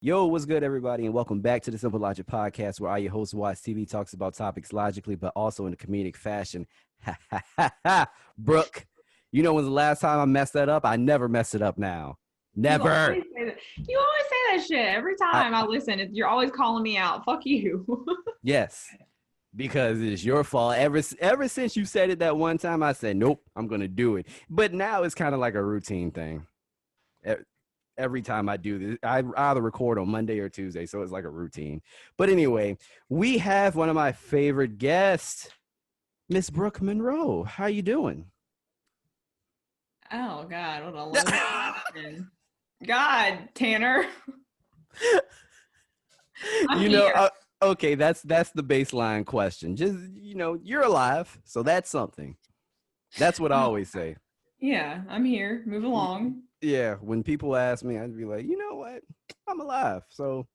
Yo, what's good, everybody, and welcome back to the Simple Logic Podcast, where I, your host, WattsTV, talks about topics logically, but also in a comedic fashion. Ha ha ha ha. Brooke, you know when's the last time I messed that up? I never mess it up now. You Never. always say that. You always say that shit every I, time I listen. You're always calling me out. Fuck you. yes, because it's your fault. Ever since you said it that one time, I said, nope, I'm going to do it. But now it's kind of like a routine thing. Every time I do this, I either record on Monday or Tuesday, so it's like a routine. But anyway, we have one of my favorite guests, Miss Brooke Monroe. How you doing? Oh God, what a low question. God, Tanner. Okay, that's the baseline question. Just, you're alive, so that's something. That's what I always say. Yeah, I'm here. Move along. Yeah, when people ask me, I'd be like, you know what? I'm alive, so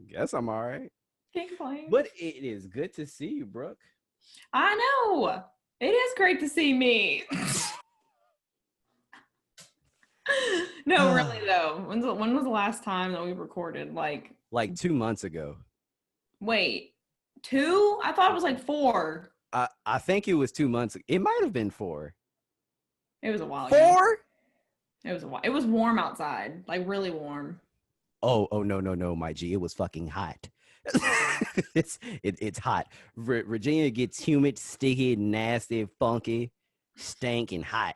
guess I'm all right. Can't complain. But it is good to see you, Brooke. I know. It is great to see me. No, really though. When was the last time that we recorded? Like 2 months ago. Wait, 2? I thought it was like 4. I think it was 2 months. It might have been 4. It was a while 4? ago. It was warm outside, like really warm. Oh no, my G. It was fucking hot. It's hot. Virginia gets humid, sticky, nasty, funky, stank, and hot.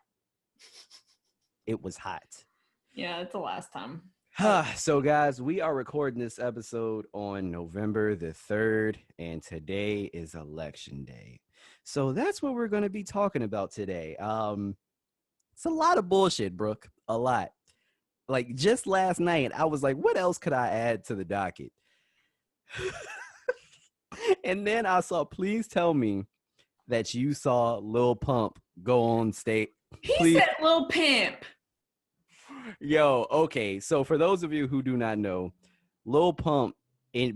It was hot. Yeah, it's the last time. So guys, we are recording this episode on November the 3rd, and today is election day. So that's what we're going to be talking about today. It's a lot of bullshit, Brooke. A lot. Like just last night, I was like, what else could I add to the docket? And then I saw, please tell me that you saw Lil Pump go on stage. He said Lil Pimp. Yo, okay. So for those of you who do not know, Lil Pump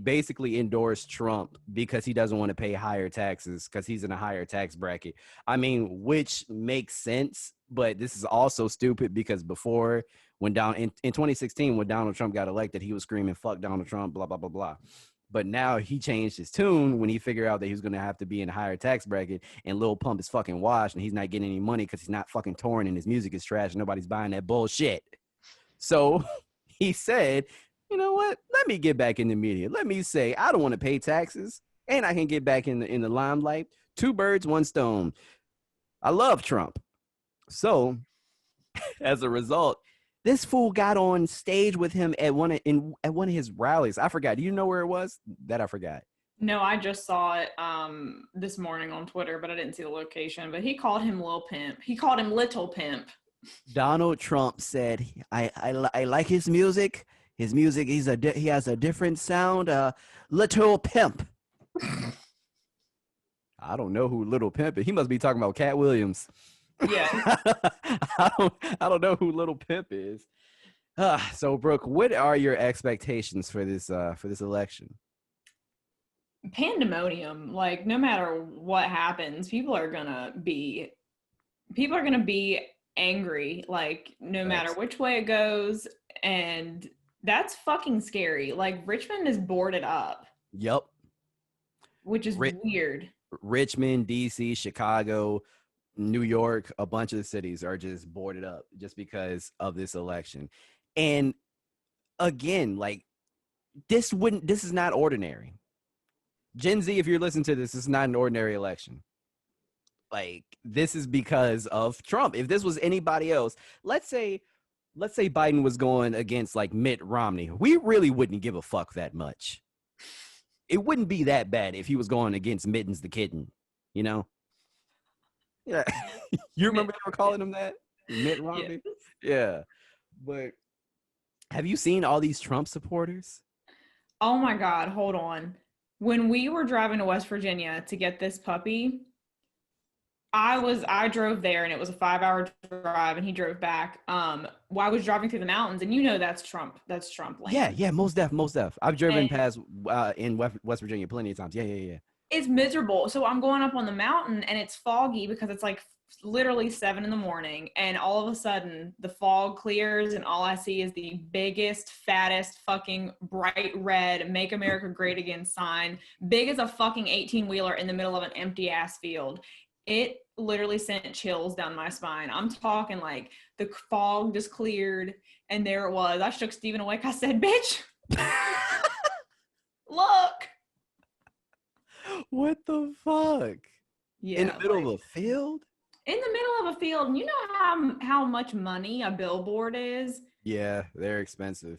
basically endorsed Trump because he doesn't want to pay higher taxes because he's in a higher tax bracket. I mean, which makes sense, but this is also stupid because before, in 2016, when Donald Trump got elected, he was screaming, fuck Donald Trump, blah, blah, blah, blah. But now he changed his tune when he figured out that he was going to have to be in a higher tax bracket, and Lil Pump is fucking washed and he's not getting any money because he's not fucking touring and his music is trash and nobody's buying that bullshit. So he said, you know what? Let me get back in the media. Let me say I don't want to pay taxes and I can get back in the limelight. 2 birds, 1 stone. I love Trump. So as a result, this fool got on stage with him at one of his rallies. I forgot. Do you know where it was? That I forgot. No, I just saw it this morning on Twitter, but I didn't see the location. But he called him Lil Pimp. He called him Little Pimp. Donald Trump said, I like his music. His music, he has a different sound. Little Pimp. I don't know who Little Pimp is. He must be talking about Cat Williams. Yeah. I don't know who Little Pimp is. So Brooke, what are your expectations for this election? Pandemonium. Like no matter what happens, people are gonna be angry, like no matter which way it goes, and that's fucking scary. Like Richmond is boarded up. Yep. Which is weird. Richmond, DC, Chicago, New York, a bunch of the cities are just boarded up just because of this election. And again, like this is not ordinary. Gen Z, if you're listening to this is not an ordinary election. Like this is because of Trump. If this was anybody else, let's say Biden was going against like Mitt Romney, we really wouldn't give a fuck that much. It wouldn't be that bad if he was going against Mittens the Kitten, you know? Yeah. You remember they were calling him that? Mitt Romney? Yeah. But have you seen all these Trump supporters? Oh my God, hold on. When we were driving to West Virginia to get this puppy, I drove there and it was a 5-hour drive and he drove back. While I was driving through the mountains, and you know that's Trump land. Yeah, most def. I've driven past in West Virginia plenty of times. Yeah. It's miserable. So I'm going up on the mountain and it's foggy because it's like literally 7 a.m. and all of a sudden the fog clears and all I see is the biggest, fattest, fucking bright red Make America Great Again sign, big as a fucking 18-wheeler in the middle of an empty ass field. It literally sent chills down my spine. I'm talking like the fog just cleared and there it was. I shook Steven awake. I said, bitch, look. What the fuck? In the Yeah, middle like of a field? in the middle of a field. And you know how much money a billboard is? Yeah, they're expensive.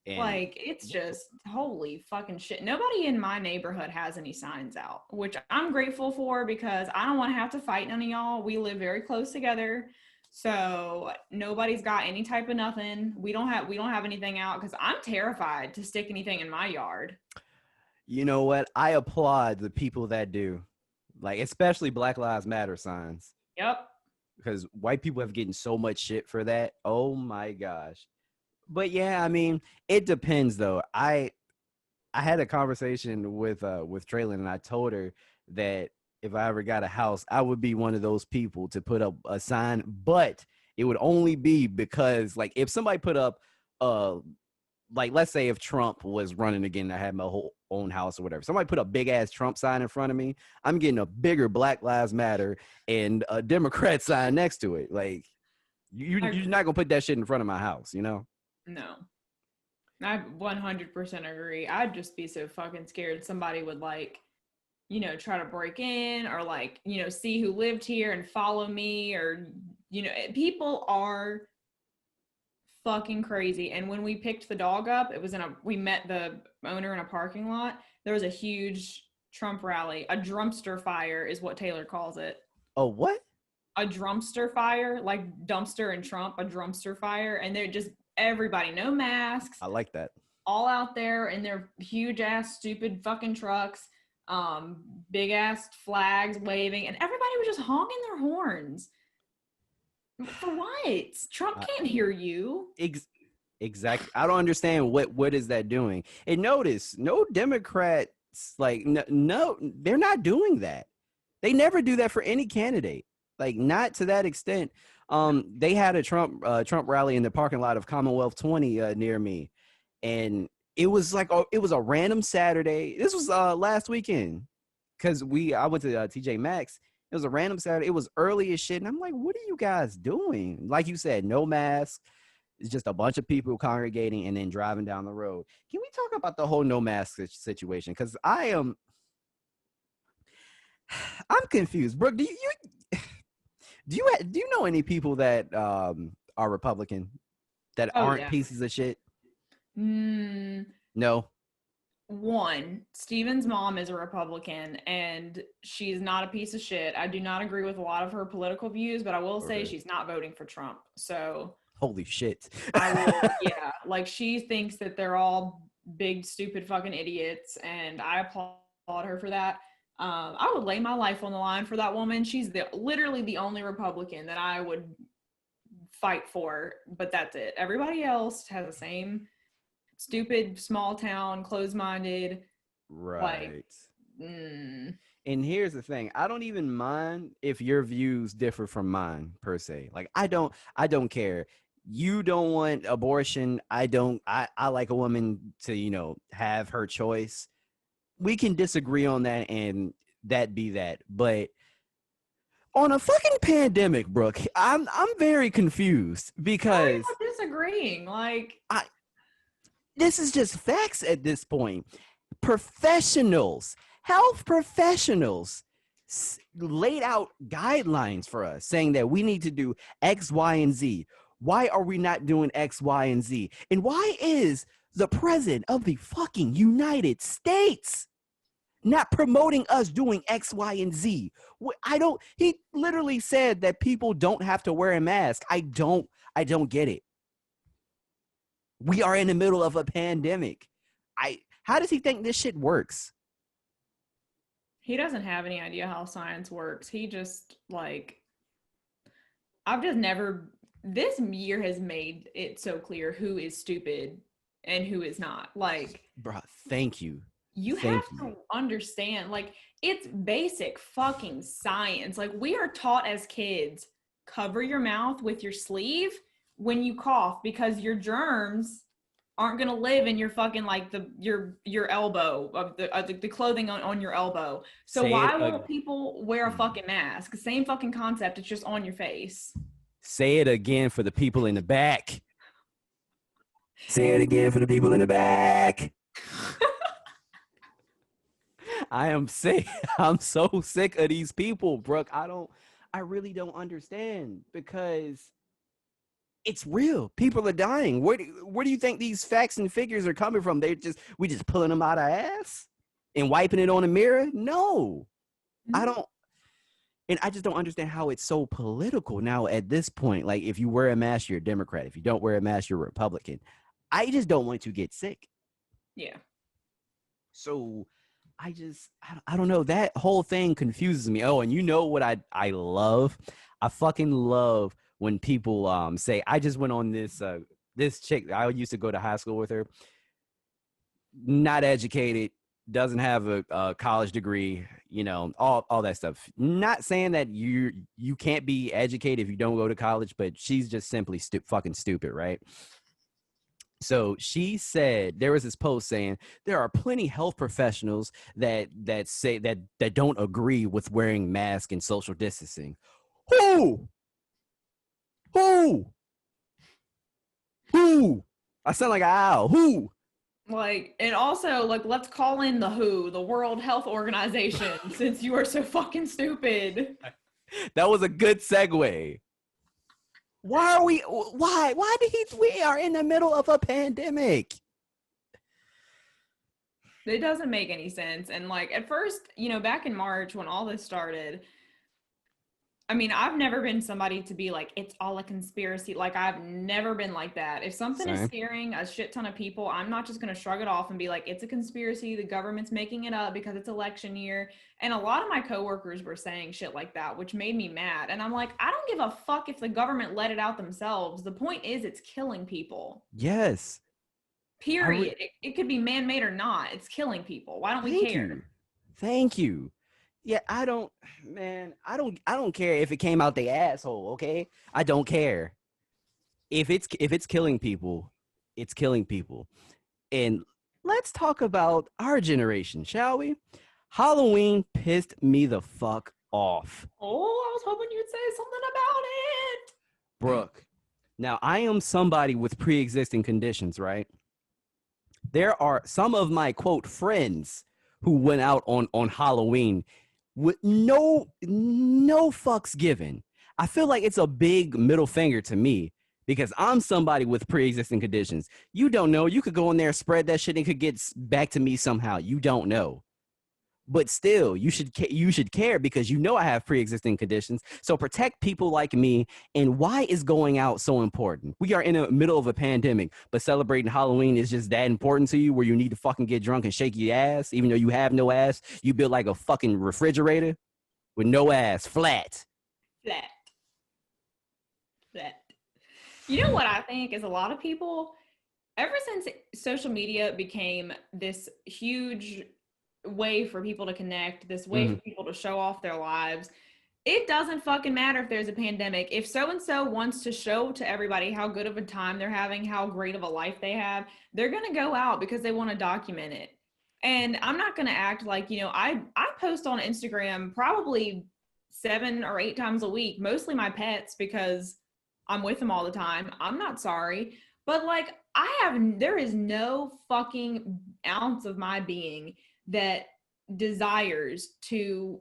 And Like, it's just holy fucking shit. Nobody in my neighborhood has any signs out, which I'm grateful for because I don't want to have to fight none of y'all. We live very close together. So nobody's got any type of nothing. We don't have anything out because I'm terrified to stick anything in my yard. you know what? I applaud the people that do. Like, especially Black Lives Matter signs. Yep. Because white people have getting so much shit for that. Oh my gosh. But yeah, I mean, it depends though. I had a conversation with Traylon, and I told her that if I ever got a house, I would be one of those people to put up a sign, but it would only be because, like, if somebody put up like, let's say if Trump was running again, I had my whole own house or whatever. Somebody put a big ass Trump sign in front of me. I'm getting a bigger Black Lives Matter and a Democrat sign next to it. Like, you're not gonna put that shit in front of my house, you know? No. I 100% agree. I'd just be so fucking scared somebody would like, try to break in or like, see who lived here and follow me or, people are fucking crazy. And when we picked the dog up, we met the owner in a parking lot. There was a huge Trump rally. A drumster fire is what Taylor calls it. Oh, what? A drumster fire, like dumpster and Trump, a drumster fire. And they're just everybody, no masks, I like that. all out there in their huge ass stupid fucking trucks, big ass flags waving, and everybody was just honking their horns. For what? Trump can't hear you. Exactly. I don't understand what is that doing. And notice, no Democrats, like, no, they're not doing that. They never do that for any candidate. Like, not to that extent. They had a Trump rally in the parking lot of Commonwealth 20 near me, and it was like, it was a random Saturday. This was last weekend because I went to TJ Maxx. It was a random Saturday. It was early as shit, and I'm like, what are you guys doing? Like you said, no mask. It's just a bunch of people congregating and then driving down the road. Can we talk about the whole no mask situation? Because I'm confused. Brooke, do you know any people that are Republican that aren't pieces of shit? No. One, Steven's mom is a Republican and she's not a piece of shit. I do not agree with a lot of her political views, but I will say she's not voting for Trump. So holy shit. yeah, like she thinks that they're all big, stupid fucking idiots, and I applaud her for that. I would lay my life on the line for that woman. She's literally the only Republican that I would fight for, but that's it. Everybody else has the same stupid, small town, closed-minded. Right. Like, And here's the thing. I don't even mind if your views differ from mine, per se. Like, I don't care. You don't want abortion. I like a woman to, have her choice. We can disagree on that and that be that. But on a fucking pandemic, Brooke, I'm very confused because why are you disagreeing? Like, this is just facts at this point. Professionals, health professionals laid out guidelines for us saying that we need to do X, Y, and Z. Why are we not doing X, Y, and Z? And why is the president of the fucking United States not promoting us doing X, Y, and Z? He literally said that people don't have to wear a mask. I don't get it. We are in the middle of a pandemic. How does he think this shit works? He doesn't have any idea how science works. He just I've just never, this year has made it so clear who is stupid and who is not. Like, Bruh, thank you. You have Thank you. to understand, like, it's basic fucking science. Like, we are taught as kids, cover your mouth with your sleeve when you cough because your germs aren't gonna live in your fucking like your elbow of the clothing on your elbow. So Say it why won't people wear a mm. fucking mask? Same fucking concept. It's just on your face. Say it again for the people in the back. Say it again for the people in the back. I am sick. I'm so sick of these people, Brooke. I really don't understand because it's real. People are dying. Where do you think these facts and figures are coming from? We just pulling them out of ass and wiping it on a mirror? No. I don't and I just don't understand how it's so political now at this point. Like if you wear a mask, you're a Democrat. If you don't wear a mask, you're a Republican. I just don't want to get sick. Yeah. So I don't know. That whole thing confuses me. Oh, and you know what I love? I fucking love when people say I just went on this chick I used to go to high school with her, not educated, doesn't have a college degree, you know, all that stuff. Not saying that you can't be educated if you don't go to college, but she's just simply fucking stupid, right? So she said there was this post saying there are plenty health professionals that say that don't agree with wearing masks and social distancing. Who? Who? Who? I sound like an owl. Who? Like, and also, like, let's call in the WHO, the World Health Organization, since you are so fucking stupid. That was a good segue. Why are we? Why did he? We are in the middle of a pandemic. It doesn't make any sense. And like at first, back in March when all this started, I mean, I've never been somebody to be like, it's all a conspiracy. Like, I've never been like that. If something is Same. scaring a shit ton of people, I'm not just going to shrug it off and be like, it's a conspiracy. The government's making it up because it's election year. And a lot of my coworkers were saying shit like that, which made me mad. And I'm like, I don't give a fuck if the government let it out themselves. The point is, it's killing people. Yes. Period. It could be man made or not. It's killing people. Why don't we Thank care? you. Thank you. Yeah, I don't care if it came out the asshole, okay? I don't care. If it's killing people, it's killing people. And let's talk about our generation, shall we? Halloween pissed me the fuck off. Oh, I was hoping you'd say something about it. Brooke. Now, I am somebody with pre-existing conditions, right? There are some of my quote friends who went out on Halloween with no fucks given. I feel like it's a big middle finger to me because I'm somebody with pre-existing conditions. You don't know. You could go in there, spread that shit, and it could get back to me somehow. You don't know. But still, you should care because you know I have pre-existing conditions. So protect people like me. And why is going out so important? We are in the middle of a pandemic, but celebrating Halloween is just that important to you where you need to fucking get drunk and shake your ass, even though you have no ass. You build like a fucking refrigerator with no ass, flat. Flat. Flat. You know what I think is a lot of people, ever since social media became this huge way for people to connect, this way for people to show off their lives, it doesn't fucking matter if there's a pandemic. If so and so wants to show to everybody how good of a time they're having, how great of a life they have, they're going to go out because they want to document it. And I'm not going to act like, I post on Instagram probably 7 or 8 times a week, mostly my pets because I'm with them all the time. I'm not sorry. But like, there is no fucking ounce of my being that desires to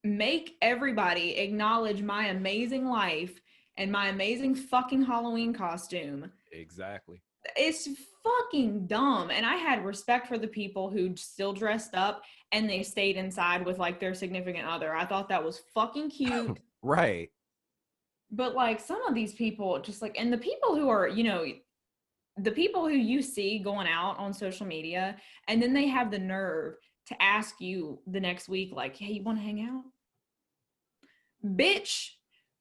make everybody acknowledge my amazing life and my amazing fucking Halloween costume. Exactly. It's fucking dumb. And I had respect for the people who still dressed up and they stayed inside with like their significant other. I thought that was fucking cute. Right. But like some of these people just like, and the people who are, the people who you see going out on social media and then they have the nerve to ask you the next week, like, hey, you want to hang out? Bitch,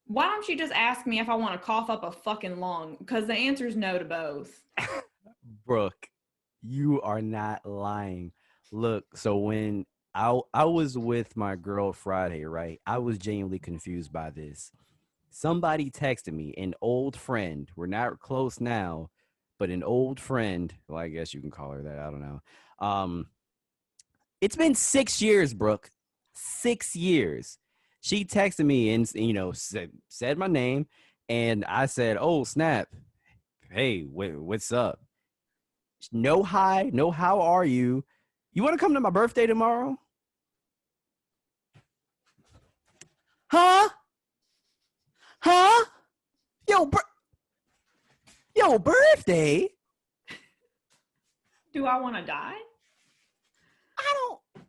why don't you just ask me if I want to cough up a fucking lung? Because the answer is no to both. Brooke, you are not lying. Look, so when I was with my girl Friday, right? I was genuinely confused by this. Somebody texted me, an old friend. We're not close now, but an old friend. Well, I guess you can call her that. I don't know. Um, it's been 6 years, Brooke. 6 years. She texted me and said my name, and I said, "Oh snap! Hey, what's up?" No hi, no how are you? You want to come to my birthday tomorrow? Huh? Huh? Yo, yo, birthday? Do I want to die? I don't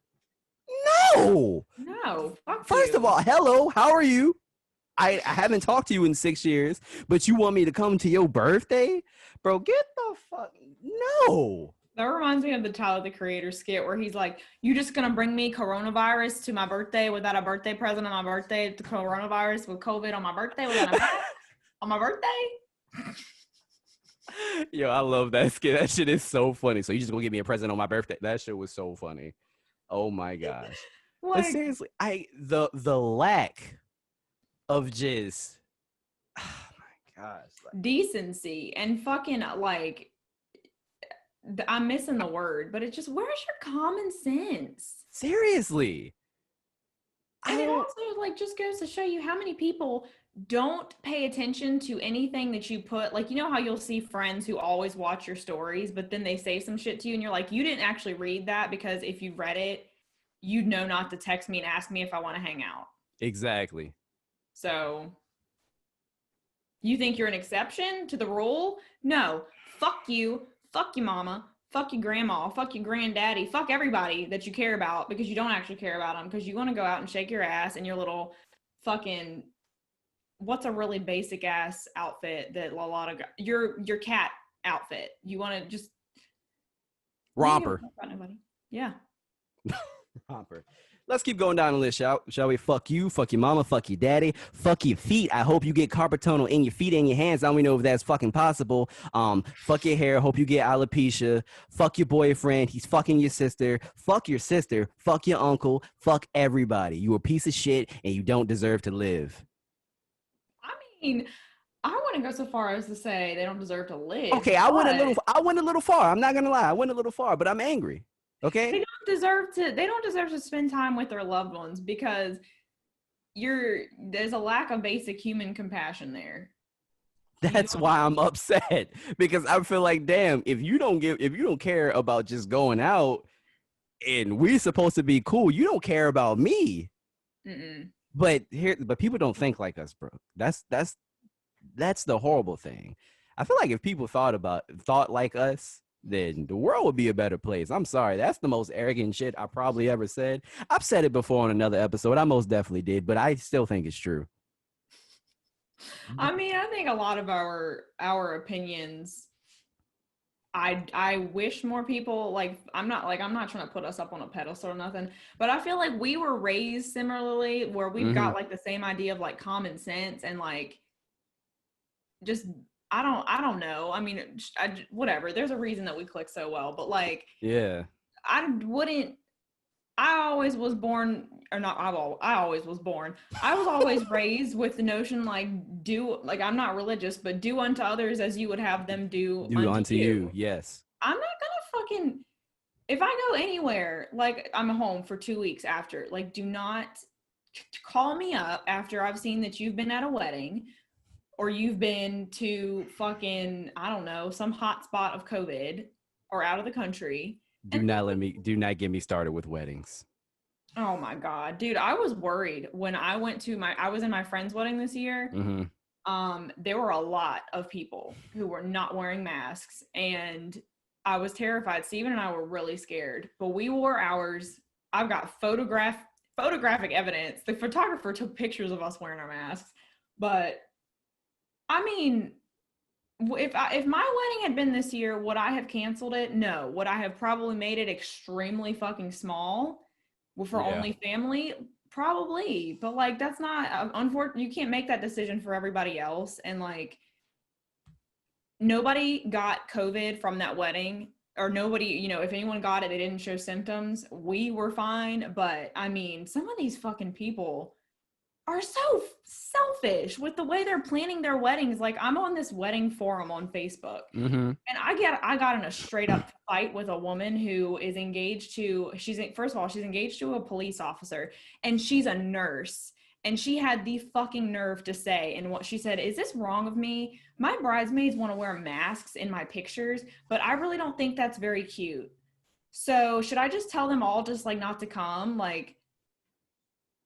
know. No, fuck First of you. all, hello, how are you? I haven't talked to you in 6 years, but you want me to come to your birthday? Bro, get the fuck no. That reminds me of the Tyler the Creator skit where he's like, "You just gonna bring me coronavirus to my birthday without a birthday present on my birthday? The coronavirus with COVID on my birthday without a mask on my birthday?" Yo, I love that skit. That shit is so funny. So you just gonna give me a present on my birthday? That shit was so funny. Oh my gosh. But Like seriously, the lack of just oh my gosh. decency and fucking like I'm missing the word, but it's just where's your common sense? Seriously. I And it don't also like just goes to show you how many people don't pay attention to anything that you put. Like, you know how you'll see friends who always watch your stories, but then they say some shit to you and you're like, you didn't actually read that because if you read it, you'd know not to text me and ask me if I want to hang out. exactly. So you think you're an exception to the rule? No. Fuck you. Fuck you, mama. Fuck your grandma. Fuck your granddaddy. Fuck everybody that you care about because you don't actually care about them because you want to go out and shake your ass in your little fucking what's a really basic ass outfit that a lot of your cat outfit. You want to just you ain't Romper. gonna about nobody. Yeah. Romper. Let's keep going down the list, shall we? Fuck you, fuck your mama, fuck your daddy, fuck your feet. I hope you get carpal tunnel in your feet and your hands. I don't even know if that's fucking possible. Fuck your hair. Hope you get alopecia. Fuck your boyfriend. He's fucking your sister. Fuck your sister. Fuck your uncle. Fuck everybody. You a piece of shit and you don't deserve to live. I mean, I wouldn't go so far as to say they don't deserve to live, Okay, I went a little. but I went a little far. I'm not gonna lie. I went a little far, but I'm angry. Okay. they don't deserve to spend time with their loved ones because there's a lack of basic human compassion there. You That's why I'm upset because I feel like, damn, if you don't care about just going out and we're supposed to be cool, you don't care about me. mm-mm. But people don't think like us, bro. That's the horrible thing. I feel like if people thought like us, then the world would be a better place. I'm sorry. That's the most arrogant shit I probably ever said. I've said it before on another episode. I most definitely did, but I still think it's true. I mean, I think a lot of our opinions I wish more people like I'm not trying to put us up on a pedestal or nothing, but I feel like we were raised similarly where we've Mm-hmm. got like the same idea of like common sense and like just I don't know. I mean, whatever. There's a reason that we click so well, but like Yeah. I wouldn't I always was born, or not. I always was born. I was always raised with the notion like I'm not religious, but do unto others as you would have them do Do unto unto you. you. Yes. I'm not gonna fucking if I go anywhere like I'm home for 2 weeks after. Like, do not call me up after I've seen that you've been at a wedding or you've been to fucking I don't know some hot spot of COVID or out of the country. And Do not get me started with weddings. oh my God, dude, I was worried when I went to I was in my friend's wedding this year. Mm-hmm. There were a lot of people who were not wearing masks and I was terrified. Steven and I were really scared, but we wore ours. I've got photographic evidence. The photographer took pictures of us wearing our masks. But I mean, if my wedding had been this year, would I have canceled it? No. Would I have probably made it extremely fucking small for Yeah. only family? Probably. But like that's not unfortunate. You can't make that decision for everybody else. And like nobody got COVID from that wedding or nobody, you know, if anyone got it, they didn't show symptoms, we were fine. But I mean, some of these fucking people are so selfish with the way they're planning their weddings. Like, I'm on this wedding forum on Facebook, Mm-hmm. and I got in a straight up fight with a woman who is engaged to, she's, first of all, she's engaged to a police officer, and she's a nurse. And she had the fucking nerve to say, and what she said, is this wrong of me? My bridesmaids want to wear masks in my pictures, but I really don't think that's very cute. So should I just tell them all just like not to come? Like,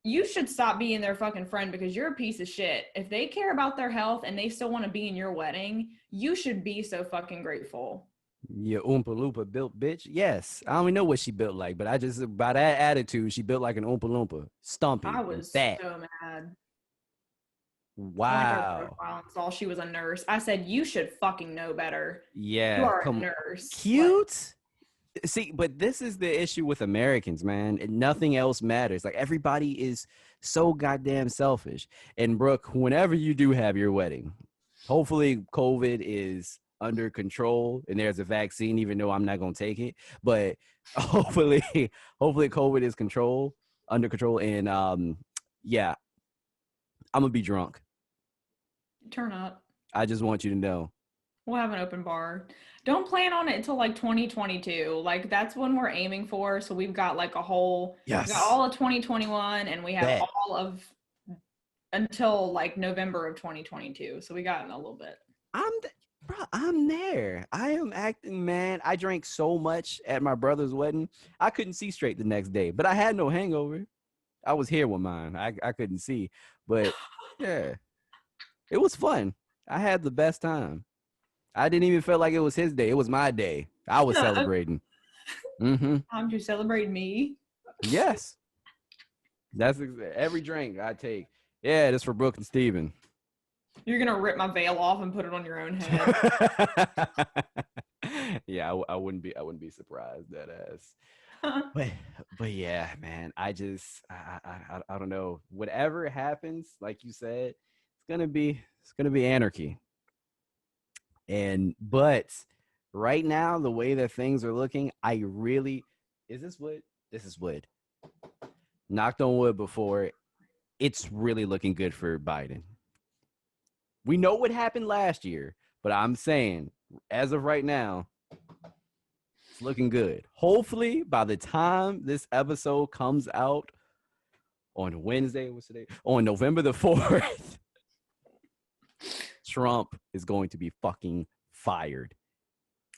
you should stop being their fucking friend because you're a piece of shit. If they care about their health and they still want to be in your wedding, you should be so fucking grateful. Yeah, Oompa Loompa built bitch. Yes, I don't even know what she built like, but I just by that attitude, she built like an Oompa Loompa, I stumpy and was fat. so mad. I went to her Wow. profile and saw she was a nurse. I said, you should fucking know better. You Yeah, are a come nurse. Like, cute. See, but this is the issue with Americans, man. And nothing else matters. Like everybody is so goddamn selfish. And Brooke, whenever you do have your wedding, hopefully COVID is under control and there's a vaccine, even though I'm not gonna take it. But hopefully, hopefully COVID is under control. And yeah, I'm gonna be drunk. turn up. I just want you to know. We'll have an open bar. Don't plan on it until like 2022. Like, that's when we're aiming for. So we've got like we got Yes. all of 2021, and we have Bet. all of until like November of 2022. So we got in a little bit. Bro, I'm there. I am acting, man. I drank so much at my brother's wedding. I couldn't see straight the next day, but I had no hangover. I was here with mine. I couldn't see, but yeah, it was fun. I had the best time. I didn't even feel like it was his day. It was my day. I was celebrating. Mm-hmm. Time to celebrate me. Yes. That's every drink I take. Yeah, this for Brooke and Steven. You're gonna rip my veil off and put it on your own head. Yeah, I wouldn't be surprised that ass. But but yeah, man, I don't know. Whatever happens, like you said, it's gonna be anarchy. And but right now, the way that things are looking, I really is this wood? This is wood. Knocked on wood before. It's really looking good for Biden. We know what happened last year, but I'm saying, as of right now, it's looking good. Hopefully, by the time this episode comes out on Wednesday, what's today? On November the 4th, Trump is going to be fucking fired.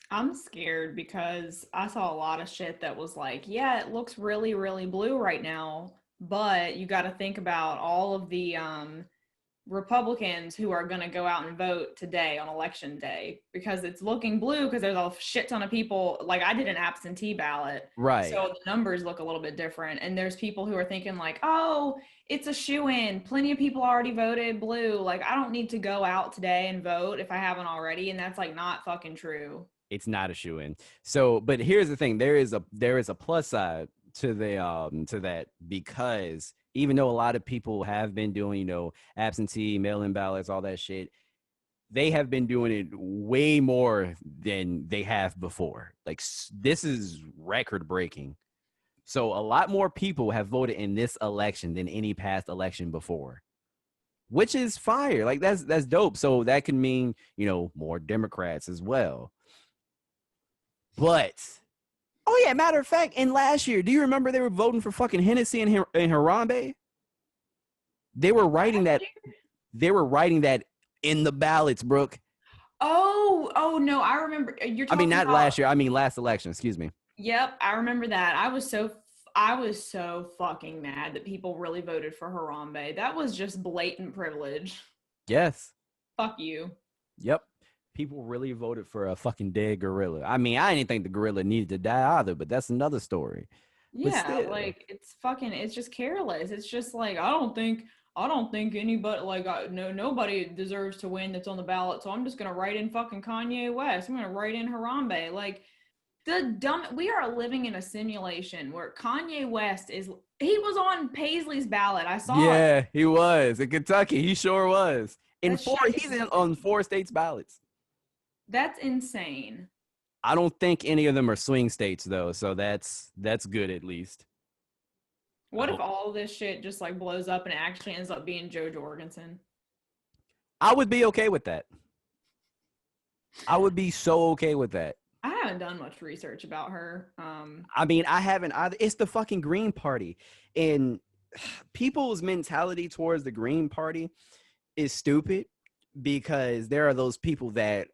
I'm scared because I saw a lot of shit that was like, yeah, it looks really, really blue right now, but you got to think about all of the Republicans who are going to go out and vote today on election day, because it's looking blue because there's a shit ton of people. Like, I did an absentee ballot. Right. So the numbers look a little bit different. And there's people who are thinking like, oh, it's a shoo-in. Plenty of people already voted blue. Like, I don't need to go out today and vote if I haven't already. And that's like not fucking true. It's not a shoe-in. So, but here's the thing: there is a plus side to that, because even though a lot of people have been doing, absentee, mail-in ballots, all that shit, they have been doing it way more than they have before. Like, this is record breaking. So a lot more people have voted in this election than any past election before, which is fire. Like, that's dope. So that can mean, more Democrats as well. But, oh yeah, matter of fact, in last year, do you remember they were voting for fucking Hennessy and Harambe? They were writing that. They were writing that in the ballots, Brooke. Oh no, I remember. You're talking not about last year. I mean, last election. Excuse me. Yep, I remember that. I was so fucking mad that people really voted for Harambe. That was just blatant privilege. Yes. Fuck you. Yep. People really voted for a fucking dead gorilla. I mean, I didn't think the gorilla needed to die either, but that's another story. Yeah, like, it's just careless. It's just like, I don't think anybody, like, nobody deserves to win that's on the ballot. So I'm just gonna write in fucking Kanye West. I'm gonna write in Harambe. Like, we are living in a simulation where Kanye West he was on Paisley's ballot. I saw it. Yeah, he was in Kentucky. He sure was. He's on 4 states ballots. That's insane. I don't think any of them are swing states though, so that's good at least. I What if hope. all this shit just like blows up and it actually ends up being Joe Jorgensen? I would be okay with that. I would be so okay with that. I haven't done much research about her. I mean, I haven't either. It's the fucking Green Party. And people's mentality towards the Green Party is stupid because there are those people that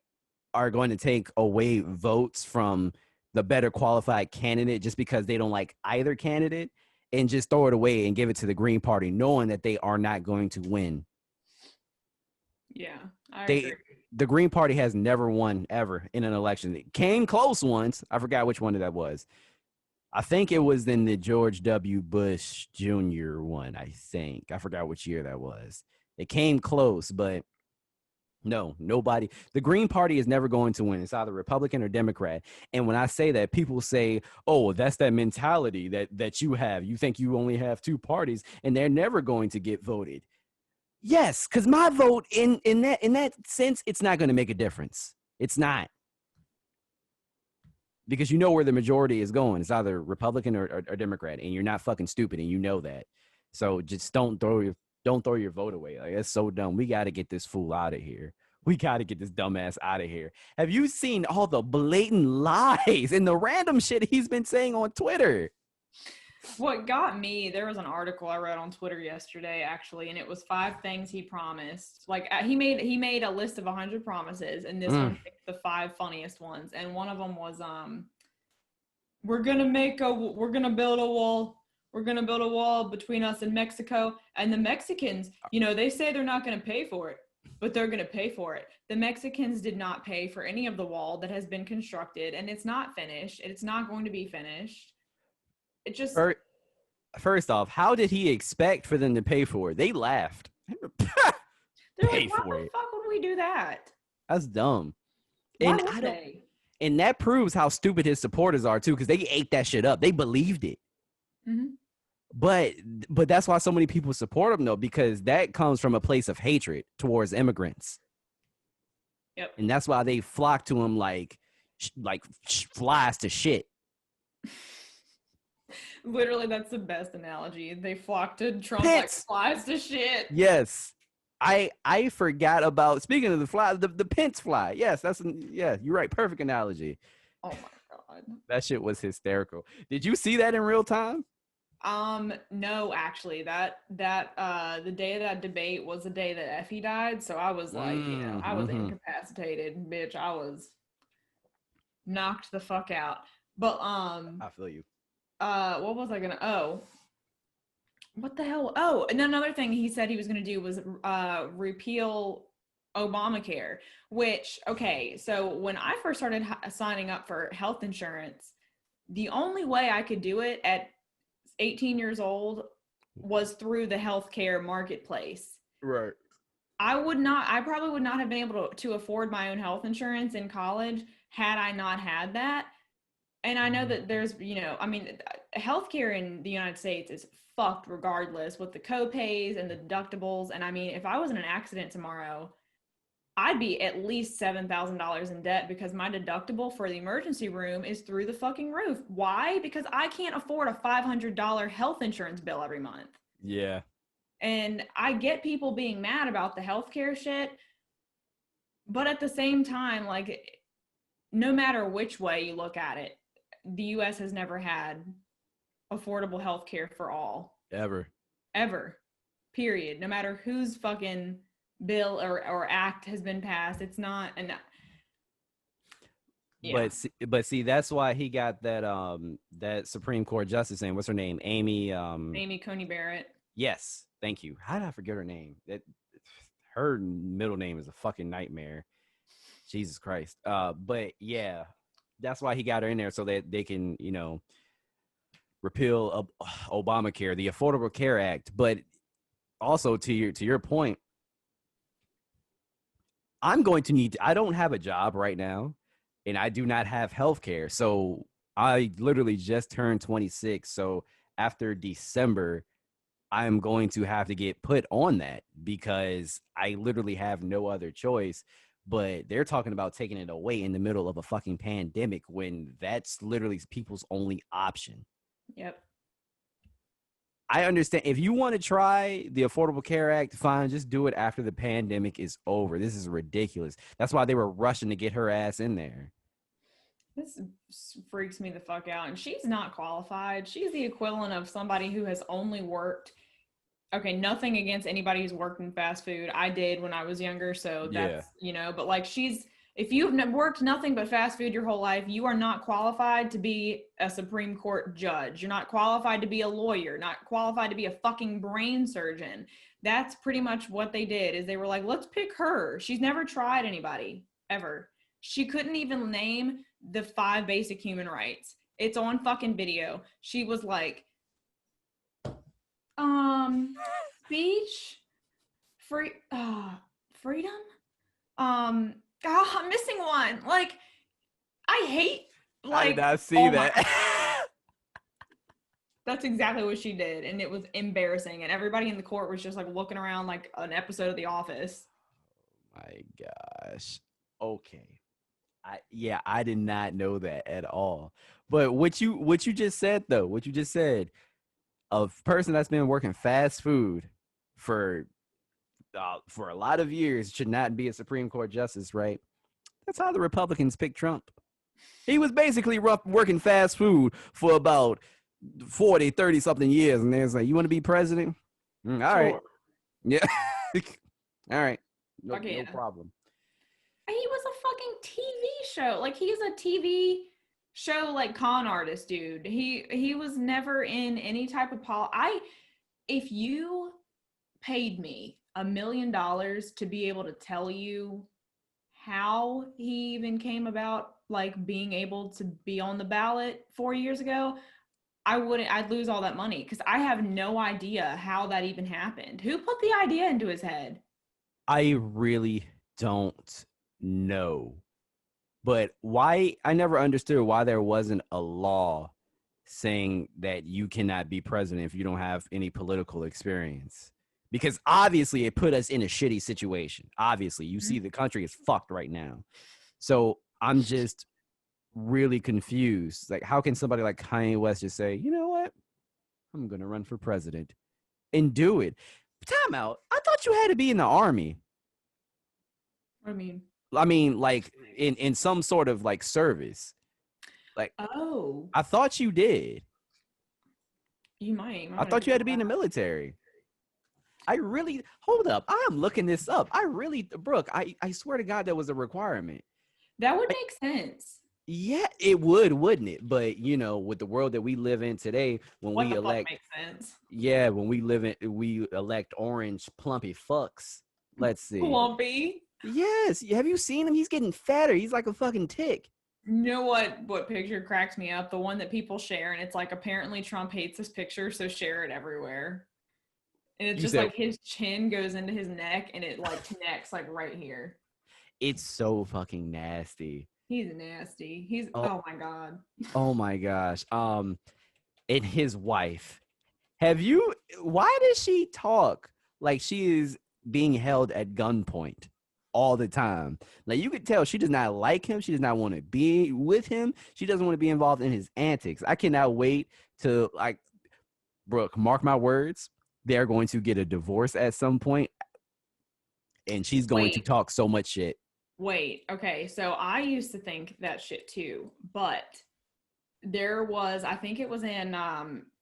are going to take away votes from the better qualified candidate just because they don't like either candidate and just throw it away and give it to the Green Party, knowing that they are not going to win. Yeah, I agree. They the Green Party has never won ever in an election. It came close once. I forgot which one that was. I think it was in the George W. Bush Jr. one. I think I forgot which year that was. It came close, but no, nobody. The Green Party is never going to win. It's either Republican or Democrat. And when I say that, people say, "Oh, that's that mentality that you have. You think you only have two parties, and they're never going to get voted." Yes, because my vote in that sense, it's not going to make a difference. It's not, because you know where the majority is going. It's either Republican or Democrat, and you're not fucking stupid, and you know that. So just don't throw your vote away. Like, that's so dumb. We got to get this fool out of here. We got to get this dumbass out of here. Have you seen all the blatant lies and the random shit he's been saying on Twitter? What got me, there was an article I read on Twitter yesterday, actually, and it was 5 things he promised. Like he made a list of 100 promises, and this one picked the 5 funniest ones. And one of them was, we're gonna build a wall. We're gonna build a wall between us and Mexico. And the Mexicans, they say they're not gonna pay for it, but they're gonna pay for it. The Mexicans did not pay for any of the wall that has been constructed, and it's not finished. It's not going to be finished. It just First off, how did he expect for them to pay for it? They laughed. they're Pay like, why for the it. fuck would we do that? That's dumb. Why And would they? and that proves how stupid his supporters are too, because they ate that shit up. They believed it. Mm-hmm. But that's why so many people support him though, because that comes from a place of hatred towards immigrants. Yep. And that's why they flock to him like flies to shit. Literally, that's the best analogy. They flock to Trump Pence. like flies to shit. Yes. I forgot about, speaking of the fly, the Pence fly. Yes, you're right. Perfect analogy. Oh my god. That shit was hysterical. Did you see that in real time? No, actually, that the day of that debate was the day that Effie died, so I was like, I was incapacitated, bitch. I was knocked the fuck out. But I feel you. what was I gonna? What the hell? Oh, and another thing he said he was gonna do was repeal Obamacare. Which, okay, so when I first started signing up for health insurance, the only way I could do it at 18 years old was through the healthcare marketplace. Right. I probably would not have been able to afford my own health insurance in college had I not had that. And I know that there's, healthcare in the United States is fucked regardless with the co-pays and the deductibles. And I mean, if I was in an accident tomorrow, I'd be at least $7,000 in debt because my deductible for the emergency room is through the fucking roof. Why? Because I can't afford a $500 health insurance bill every month. Yeah. And I get people being mad about the healthcare shit, but at the same time, like, no matter which way you look at it, the US has never had affordable healthcare for all. Ever. Period. No matter whose fucking bill or act has been passed, it's not enough. Yeah. But see, that's why he got that that Supreme Court justice name. What's her name? Amy Coney Barrett. Yes, thank you. How did I forget her name? Her middle name is a fucking nightmare. Jesus Christ. But yeah, that's why he got her in there, so that they can, repeal Obamacare, the Affordable Care Act. But also to your point, I don't have a job right now, and I do not have health care. So I literally just turned 26. So after December, I'm going to have to get put on that because I literally have no other choice but they're talking about taking it away in the middle of a fucking pandemic when that's literally people's only option. Yep. I understand if you want to try the Affordable Care Act, fine, just do it after the pandemic is over. This is ridiculous. That's why they were rushing to get her ass in there. This freaks me the fuck out. And she's not qualified. She's the equivalent of somebody who has only worked. Okay, nothing against anybody who's worked in fast food. I did when I was younger, so Yeah. that's, but like if you've worked nothing but fast food your whole life, you are not qualified to be a Supreme Court judge. You're not qualified to be a lawyer, not qualified to be a fucking brain surgeon. That's pretty much what they did, is they were like, let's pick her. She's never tried anybody, ever. She couldn't even name the 5 basic human rights. It's on fucking video. She was like, speech, freedom. I'm missing one. Like, I hate. I did Like, not see oh that. that's exactly what she did, and it was embarrassing. And everybody in the court was just like looking around like an episode of The Office. My gosh. Okay. I did not know that at all. But what you just said though, a person that's been working fast food for a lot of years should not be a Supreme Court justice, right? That's how the Republicans picked Trump. He was basically working fast food for about 40, 30 something years, and they're like, you want to be president? All right. Sure. Yeah. All right. No Yeah. problem. He was a fucking TV show. Like, he's a TV show, like, con artist, dude. He was never in any type of if you paid me $1 million to be able to tell you how he even came about, like, being able to be on the ballot 4 years ago, I'd lose all that money, because I have no idea how that even happened. Who put the idea into his head? I really don't know. But why I never understood why there wasn't a law saying that you cannot be president if you don't have any political experience. Because obviously it put us in a shitty situation. Obviously, you see the country is fucked right now. So I'm just really confused. Like, how can somebody like Kanye West just say, you know what? I'm going to run for president and do it. Time out. I thought you had to be in the army. What do you mean? I mean, like in some sort of like service. Like, Oh, I thought you did. you might. I thought you had to be in the military. I really hold up. I am looking this up. Brooke, I swear to God, that was a requirement. That would make sense. Yeah, it would, wouldn't it? But with the world that we live in today, when What we the elect, fuck makes sense? yeah, we elect orange plumpy fucks. Let's see. Plumpy. Yes, have you seen him? He's getting fatter. He's like a fucking tick. You know what picture cracks me up? The one that people share, and it's like, apparently Trump hates this picture, so share it everywhere. And it's just like his chin goes into his neck, and it like connects like right here. It's so fucking nasty. He's nasty. Oh my God. Oh my gosh. And his wife. Why does she talk like she is being held at gunpoint all the time? Like, you could tell she does not like him. She does not want to be with him. She doesn't want to be involved in his antics. I cannot wait to, like, Brooke, mark my words, they're going to get a divorce at some point, and she's going to talk so much shit. Wait, okay, so I used to think that shit too, but there was, I think it was in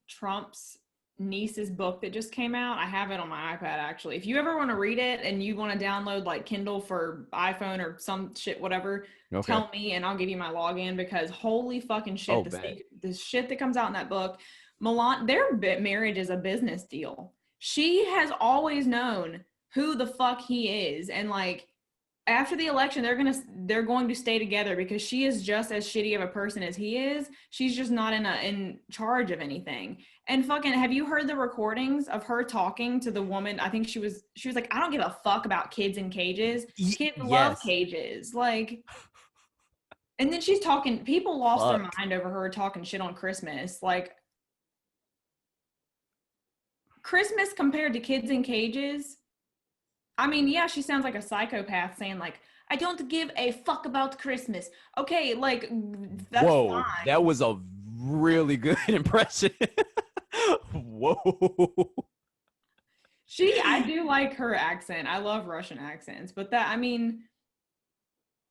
Trump's niece's book that just came out. I have it on my iPad, actually. If you ever want to read it and you want to download like Kindle for iPhone or some shit, whatever, tell me and I'll give you my login, because holy fucking shit, the shit that comes out in that book, their marriage is a business deal. She has always known who the fuck he is, and like, after the election, they're going to stay together, because she is just as shitty of a person as he is. She's just not in charge of anything. And fucking, have you heard the recordings of her talking to the woman? I think she was like, I don't give a fuck about kids in cages. Kids love cages. Like, and then she's talking, people lost their mind over her talking shit on Christmas. Like, Christmas compared to kids in cages, I mean, yeah, she sounds like a psychopath saying like, I don't give a fuck about Christmas. Okay, like that's Whoa, that fine. was a really good impression. Whoa. I do like her accent. I love Russian accents, but that, I mean,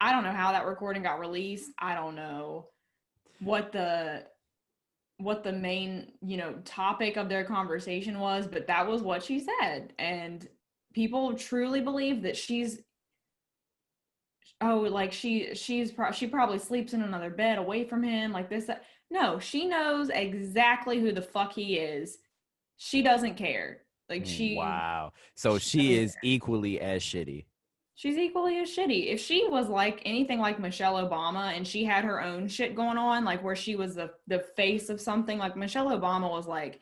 I don't know how that recording got released. I don't know what the main, topic of their conversation was, but that was what she said. And people truly believe that like she probably sleeps in another bed away from him, like this, that. No, she knows exactly who the fuck he is. She doesn't care. Like Wow. So she she doesn't is care. equally as shitty. She's equally as shitty. If she was like anything like Michelle Obama and she had her own shit going on, like where she was the face of something, like Michelle Obama was like,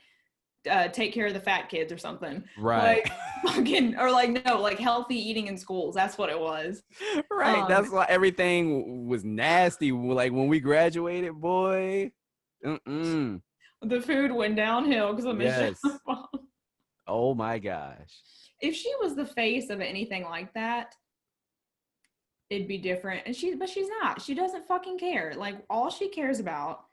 take care of the fat kids or something. Right. Like fucking, or like, no, like healthy eating in schools. That's what it was. Right. Um, That's why everything was nasty. Like when we graduated, boy. Mm-mm. the food went downhill because of Michelle Yes. Obama. Oh my gosh. If she was the face of anything like that, it'd be different. But she's not. She doesn't fucking care. Like all she cares about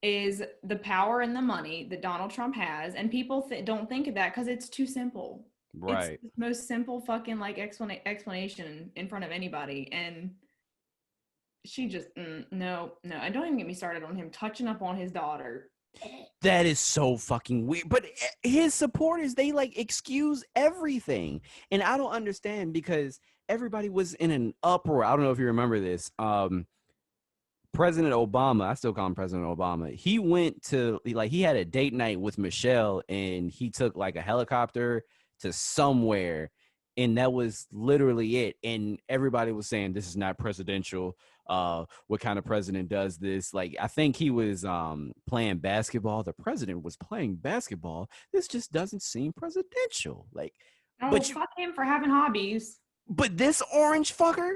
is the power and the money that Donald Trump has, and people don't think of that because it's too simple. It's Right. the most simple fucking like explanation in front of anybody, and she just no. And don't even get me started on him touching up on his daughter. That is so fucking weird. But his supporters, they like excuse everything. And I don't understand because everybody was in an uproar. I don't know if you remember this. President Obama, I still call him President Obama. He went to like he had a date night with Michelle and he took like a helicopter to somewhere and that was literally it. And everybody was saying this is not presidential. What kind of president does this? Like I think he was playing basketball. The president was playing basketball. This just doesn't seem presidential. Like, Oh, but you fuck him for having hobbies. but this orange fucker,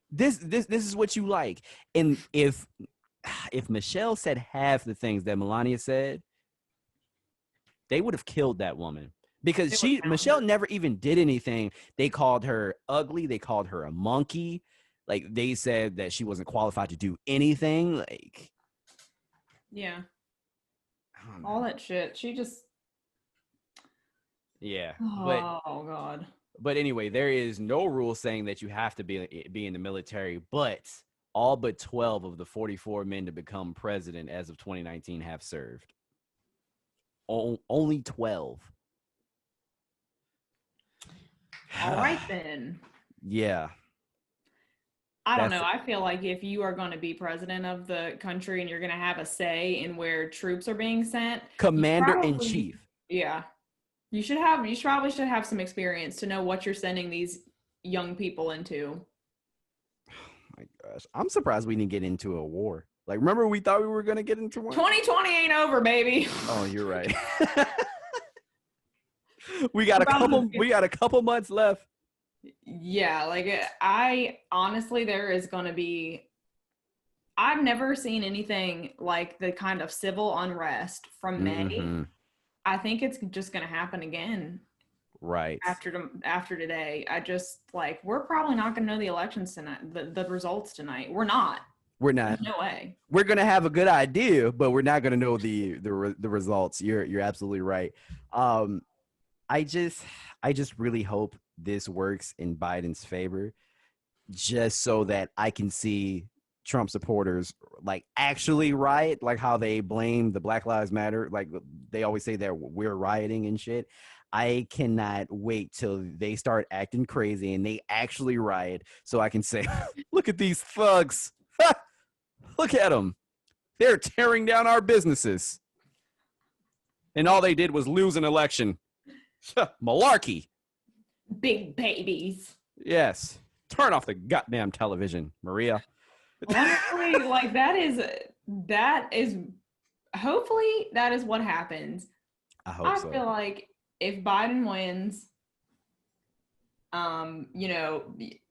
this is what you like. And if Michelle said half the things that Melania said, they would have killed that woman because It would count Michelle her. never even did anything. They called her ugly. They called her a monkey. Like they said that she wasn't qualified to do anything. Like Yeah, I don't all know. that shit. She just. Yeah, Oh god. but anyway, there is no rule saying that you have to be in the military. But all but 12 of the 44 men to become president as of 2019 have served. Only 12. All right then. Yeah, I don't that's know. I feel like if you are going to be president of the country and you're going to have a say in where troops are being sent, you commander in probably, chief. yeah, you probably should have some experience to know what you're sending these young people into. My gosh, I'm surprised we didn't get into a war. Like, remember we thought we were gonna get into one? 2020 ain't over, baby. Oh, you're right. We got a couple months left. Yeah, like I honestly, there is going to be. I've never seen anything like the kind of civil unrest from May. Mm-hmm. I think it's just going to happen again Right. after today. I just like we're probably not going to know the elections tonight, the results tonight. We're not. We're There's not. no way. We're gonna have a good idea, but we're not gonna know the results. You're absolutely right. Um, I just really hope this works in Biden's favor, just so that I can see Trump supporters like actually riot, like how they blame the Black Lives Matter, like they always say that we're rioting and shit. I cannot wait till they start acting crazy and they actually riot, so I can say, "Look at these thugs! Look at them! They're tearing down our businesses, and all they did was lose an election. Malarkey." Big babies. Yes. Turn off the goddamn television, Maria. Honestly, like that is hopefully that is what happens. I hope I so. feel like if Biden wins, and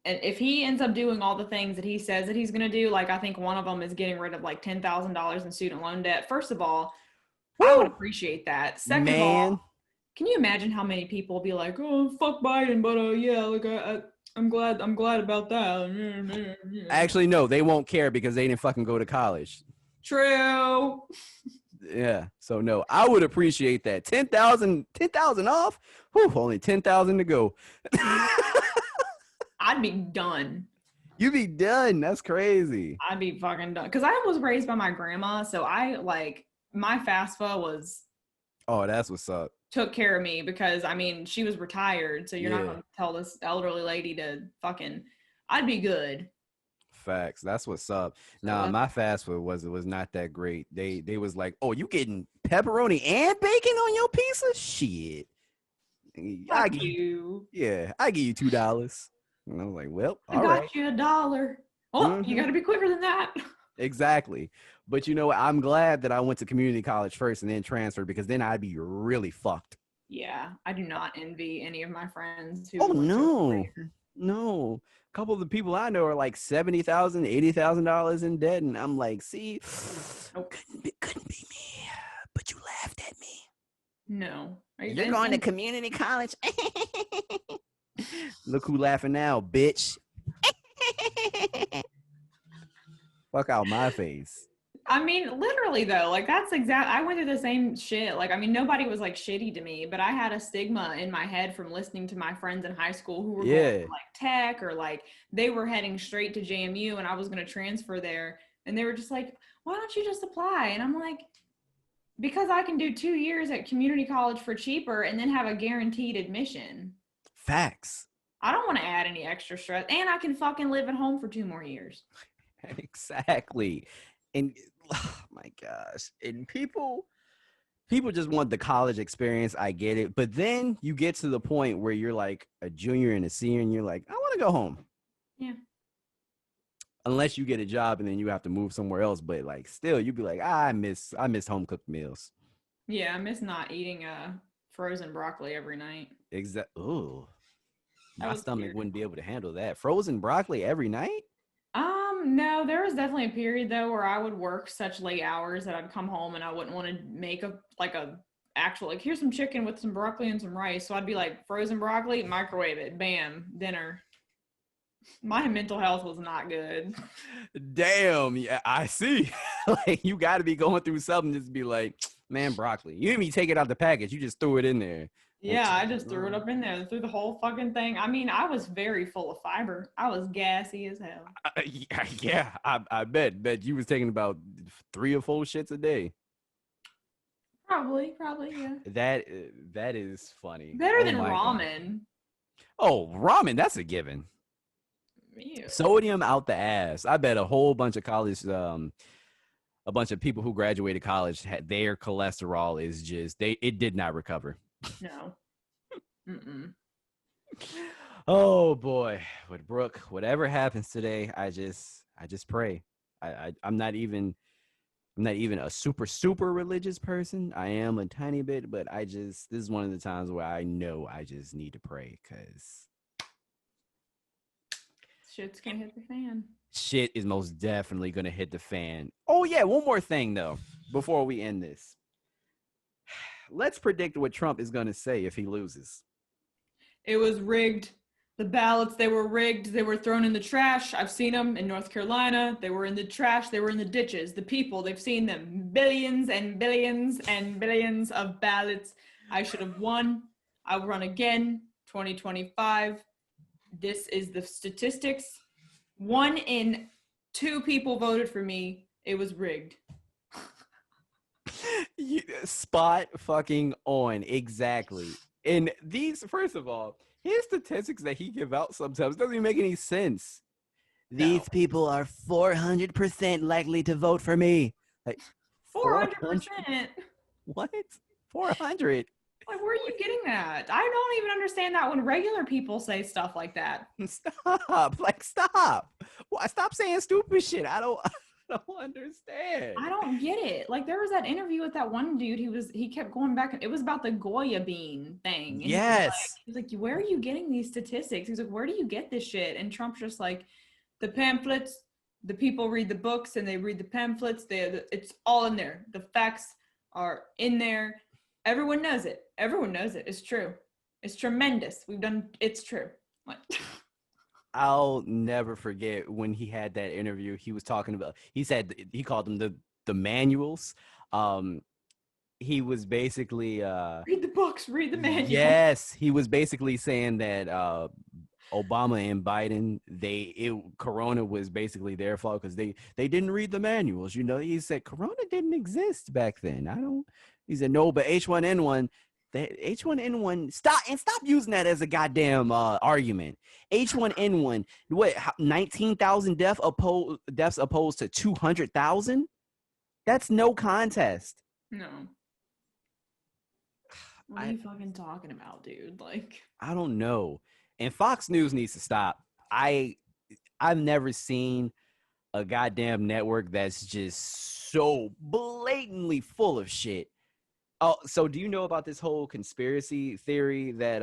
if he ends up doing all the things that he says that he's going to do, like I think one of them is getting rid of like $10,000 in student loan debt. First of all, I would Woo! appreciate that. Second of all, Man. can you imagine how many people will be like, "Oh, fuck Biden," but yeah, like I'm glad about that. Actually, no, they won't care because they didn't fucking go to college. True. Yeah. So no, I would appreciate that. 10,000 off. Whew, only 10,000 to go. I'd be done. You be done. That's crazy. I'd be fucking done. Because I was raised by my grandma, so I like my FAFSA was Oh, that's what's up. took care of me because I mean she was retired, so you're not Yeah. gonna tell this elderly lady to fucking. I'd be good. Facts. That's what's up. So Nah, my fast food was not that great. They was like, oh, you getting pepperoni and bacon on your pizza? Shit. I fuck give you, you. yeah, I give you $2. And I was like, well, I all right. got you $1. Oh, you Mm-hmm. got to be quicker than that. Exactly. But you know what? I'm glad that I went to community college first and then transferred because then I'd be really fucked. Yeah, I do not envy any of my friends Oh who went to no. later. No. A couple of the people I know are like $70,000, $80,000 in debt. And I'm like, see, Nope. couldn't be me. But you laughed at me. No. You're going to community college. Look who laughing now, bitch. Fuck out my face. I mean, literally though, like that's exact. I went through the same shit. Like, I mean, nobody was like shitty to me, but I had a stigma in my head from listening to my friends in high school who were going Yeah. to like tech or like they were heading straight to JMU and I was going to transfer there. And they were just like, why don't you just apply? And I'm like, because I can do 2 years at community college for cheaper and then have a guaranteed admission. Facts. I don't want to add any extra stress. And I can fucking live at home for 2 more years. Exactly. And oh my gosh. And people just want the college experience. I get it. But then you get to the point where you're like a junior and a senior and you're like, I want to go home. Yeah. Unless you get a job and then you have to move somewhere else. But like still you'd be like, I miss home cooked meals. Yeah, I miss not eating frozen broccoli every night. Exactly. Ooh. That My was stomach weird. wouldn't be able to handle that. Frozen broccoli every night? No, there was definitely a period though where I would work such late hours that I'd come home and I wouldn't want to make a actual like here's some chicken with some broccoli and some rice. So I'd be like frozen broccoli, microwave it, bam, dinner. My mental health was not good. Damn, yeah, I see. Like you got to be going through something just to be like, man, broccoli. You didn't even take it out the package. You just threw it in there. Like, Yeah, I just threw it up in there, threw the whole fucking thing. I mean, I was very full of fiber. I was gassy as hell. yeah, I bet you was taking about 3 or 4 shits a day. Probably, yeah. That is funny. Better Oh than my god. ramen. Oh, ramen, that's a given. Ew. Sodium out the ass. I bet a whole bunch of college a bunch of people who graduated college had their cholesterol is just it did not recover. No. Mm-mm. Oh boy, with Brooke, whatever happens today, I just pray. I'm not even a super religious person. I am a tiny bit, but this is one of the times where I know I just need to pray because Shit's gonna hit the fan. shit is most definitely gonna hit the fan. Oh yeah, one more thing though before we end this. Let's predict what Trump is gonna say if he loses. It was rigged. The ballots, they were rigged. They were thrown in the trash. I've seen them in North Carolina. They were in the trash. They were in the ditches. The people, they've seen them. Billions and billions and billions of ballots. I should have won. I'll run again. 2025. This is the statistics. 1 in 2 people voted for me. It was rigged. Spot fucking on. Exactly. And these, first of all, his statistics that he give out sometimes doesn't even make any sense. These No. people are 400% likely to vote for me. Like 400%. what? 400? Like, where are you getting that? I don't even understand that when regular people say stuff like that. Stop. Like stop. Why stop saying stupid shit? I don't understand. I don't get it. Like there was that interview with that one dude. He kept going back. It was about the Goya bean thing. And Yes. he was like, where are you getting these statistics? He's like, where do you get this shit? And Trump's just like, the pamphlets. The people read the books and they read the pamphlets. It's all in there. The facts are in there. Everyone knows it. Everyone knows it. It's true. It's tremendous. It's true. Like, I'll never forget when he had that interview. He was talking about. He said he called them the manuals. Um, he was basically Read the books, read the manual. yes, he was basically saying that Obama and Biden, Corona was basically their fault because they didn't read the manuals. You know, he said Corona didn't exist back then. I don't. He said no, but H1N1. The H1N1 stop using that as a goddamn argument. H1N1, what 19,000 deaths opposed to 200,000? That's no contest. No. What are you fucking talking about, dude? Like, I don't know. And Fox News needs to stop. I've never seen a goddamn network that's just so blatantly full of shit. Oh, so do you know about this whole conspiracy theory that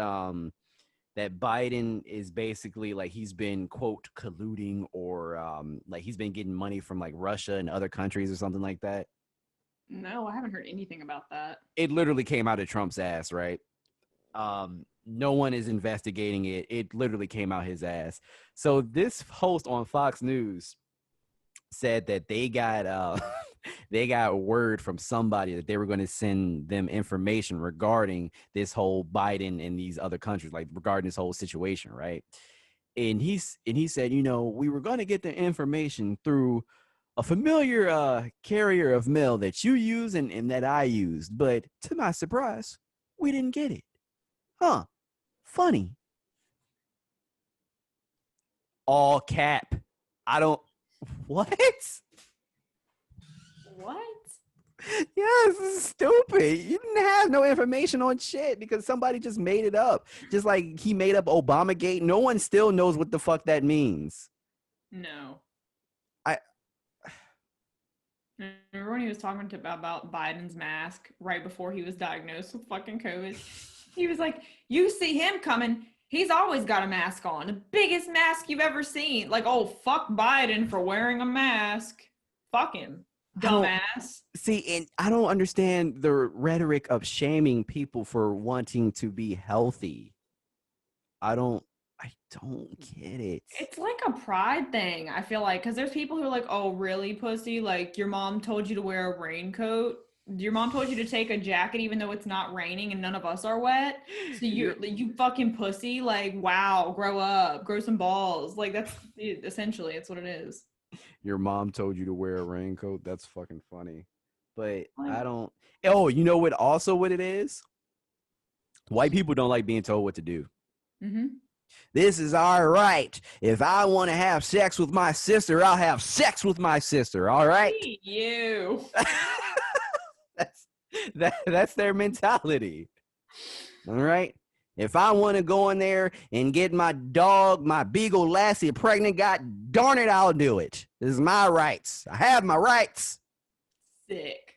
Biden is basically like he's been quote colluding or like he's been getting money from like Russia and other countries or something like that? no, I haven't heard anything about that. It literally came out of Trump's ass, right? No one is investigating it. It literally came out his ass. So this host on Fox News said that they got they got word from somebody that they were going to send them information regarding this whole Biden and these other countries, like regarding this whole situation, right? And he said, you know, we were going to get the information through a familiar carrier of mail that you use and that I used, but to my surprise, we didn't get it. Huh? Funny. All cap. I don't. What? What? Yes, this is stupid. You didn't have no information on shit because somebody just made it up. Just like he made up Obamagate. No one still knows what the fuck that means. No. I Remember when he was talking about Biden's mask right before he was diagnosed with fucking COVID? He was like, you see him coming. He's always got a mask on. The biggest mask you've ever seen. Like, oh, fuck Biden for wearing a mask. Fuck him. Dumbass. see, and I don't understand the rhetoric of shaming people for wanting to be healthy. I don't get it. It's like a pride thing, I feel like, because there's people who are like, oh, really, pussy? Like, your mom told you to wear a raincoat. Your mom told you to take a jacket even though it's not raining and none of us are wet. So you fucking pussy. Like, wow, grow up, grow some balls. Like, that's essentially, it's what it is. Your mom told you to wear a raincoat. That's fucking funny. But Like, I don't. Oh, you know what? Also, what it is? White people don't like being told what to do. mm-hmm. This is our right. If I want to have sex with my sister, I'll have sex with my sister. All right. You. That's their mentality. All right. If I want to go in there and get my dog, my beagle Lassie pregnant, God darn it, I'll do it. This is my rights. I have my rights. Sick.